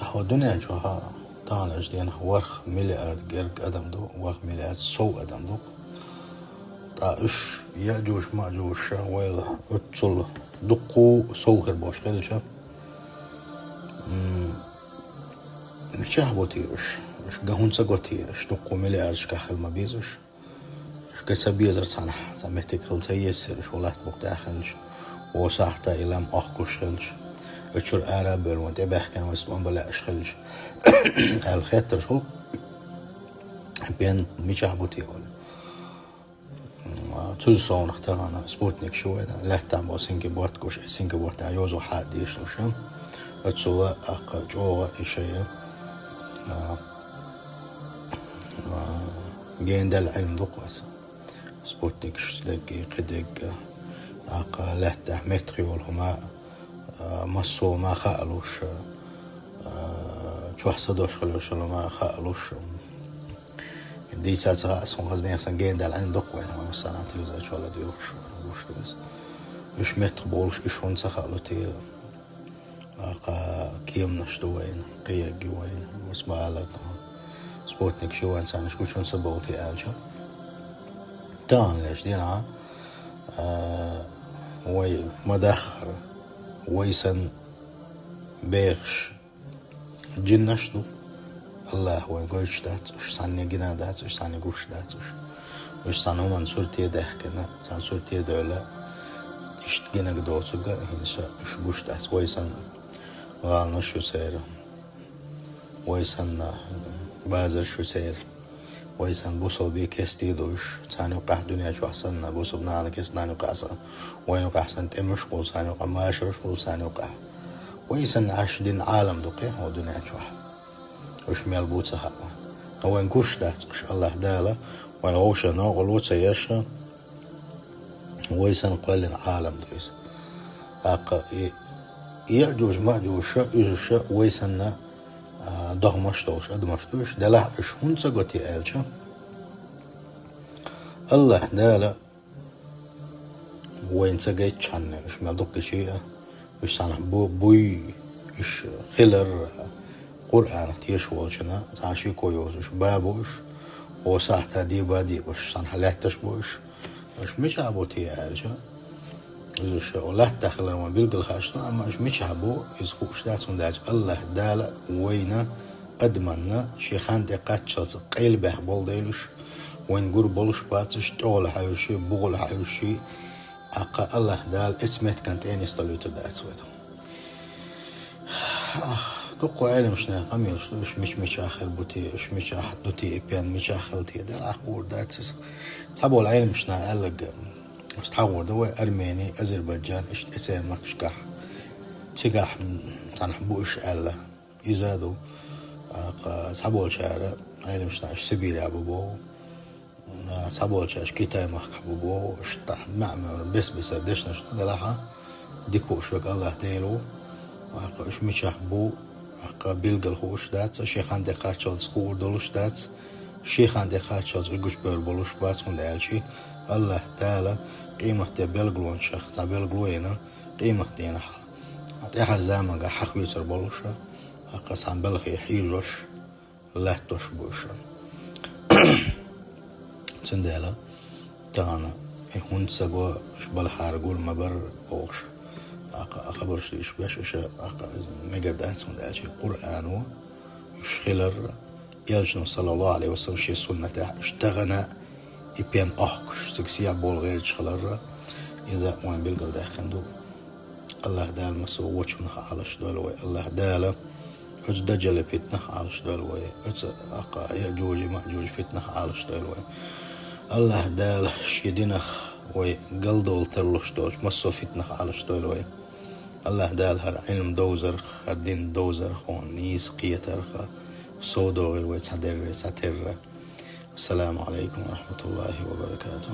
هو الدنيا جوها طبعا أجدين ورخ مليارد جرق أدم دو ورخ مليارد سو أدم دو إش يأجوج مأجوج ويل أتصل دقو سوهر باش خلشة مش بوتيرش إش جهون سقطيرش دقو مليارد كحل ما بيزش إش كسبيزر صنح سميتك خلص يسر شو لحت بقطع خلش وصحتا إلام أخكش خلش اتشور آراب الوانت بحكي أنا واسمه بلا أشخلش الخيطر شو بين مش بوتيول تلصون اختارنا سبوتنيك شو هذا لا تعمل سنجبوت كوش سنجبوت عيوزو حاديش وشم اتسوا أق جوا إشياء جين دل علم دقوس سبوتنيك شو دقي قدق أق لا تعمتريول هما مصو ما خالوش شو حصدوش خلوش ولا ما خالوش دي ساعات اسمه غزني اصلا جين دال عن دق وين ما مثلا تلوزا شو ولا ديوخش وش بس ايش متقبولش ايش هون سخالوتي كيم نشتو وين قيق وين واسمع على سبوتنيك شو انسان ايش كل شو نسبوتي الجا تان ليش دينا وي مداخر ويسن بيغش جنشتو الله هو يقولش دات وش ساني جنا دات وش ساني قوش دات وش سان هما نصورتي ده كنا سان صورتي دولة إيش جنا قدوسوجا هنسا وش قوش دات ويسن غالنا شو سير ويسن بازر شو سير ويسن بوصل بيك يستيدوش ثاني وقع دنيا شو أحسن بوصل بنانا كيس ثاني وقع أحسن وين وقع أحسن تمش قول ثاني وقع ما يشرش قول ثاني وقع ويسن عاش دين عالم دقي هو دنيا شو وش ميال بوتsa هوا هو نقوش داتش الله داله وين غوش نو غلوتsa يشا ويسن قلن عالم دويس أق يأجوج مأجوج يجوش ويسن ضغمش دوش أدمشتوش دله إش هونسا قتي ألشا الله داله وين سجيت شنه إش ميال دقي شيء إش سنه بوي إش خلر قرآن تيش والشنا تعشي كويوش بابوش وصحت دي بادي وش صنحلاتش بوش مش عبوتي عالجا إذا ولا تدخل ما بيلقى الخاشنا أما مش عبو يزخوش داسون داج الله دالا وينا أدمنا شيخان دقات شلص قيل به بول ديلوش وين قر بولش باتش تول حيوشي بغل حيوشي أقا الله دال اسمت كانت إني استلوتو داسويتو دقوا علم شنا قميل مش آخر بوتي مش أحد دوتي إبيان مش آخر تي ده الأخبار داتس تابو العلم شنا قالك مستحور ده أرميني أذربيجان إيش إسير مكشكح تجاح تنحبوش ألا يزادوا تابو الشارع علم شنا إيش سبيل أبو بو تابو الشارع كتاي مخبو بو إيش معمر بس دشنا شنا ده لها ديكوش لك الله تيلو إيش مش أحبو بيلقى الهوش دات شيخ عندي خاتشال سخور دولش دات شيخ عندي خاتشال رجوش بيربولوش بات من الشيء الله تعالى قيمة تبيلقلون شيخ تبيلقلوينا قيمة دينا حتى أحد زمان حق يوتر بولوشا قص عن بلغي حيجوش لا تشبوشا تندالا تانا هون تسقوا شبال حارقول مبر أوش خبرش إيش باش إيش مقدات من الشيء القرآن ويشخلر يلجن صلى الله عليه وسلم شيء سنة اشتغنا يبين أحكش تكسيع بول غير شخلر إذا وين بيلقى داخندو الله دال مسووش منها على شدول الله دال دجل فتنة على شدول يأجوج مأجوج فتنة على شدول الله دال شيدنخ وقلدول ترلوش دوش مسو فتنة على شدول الله دال هر علم دوزر هر دين دوزر خون نيس قيتر صودو غير ويتحدر السلام عليكم ورحمة الله وبركاته.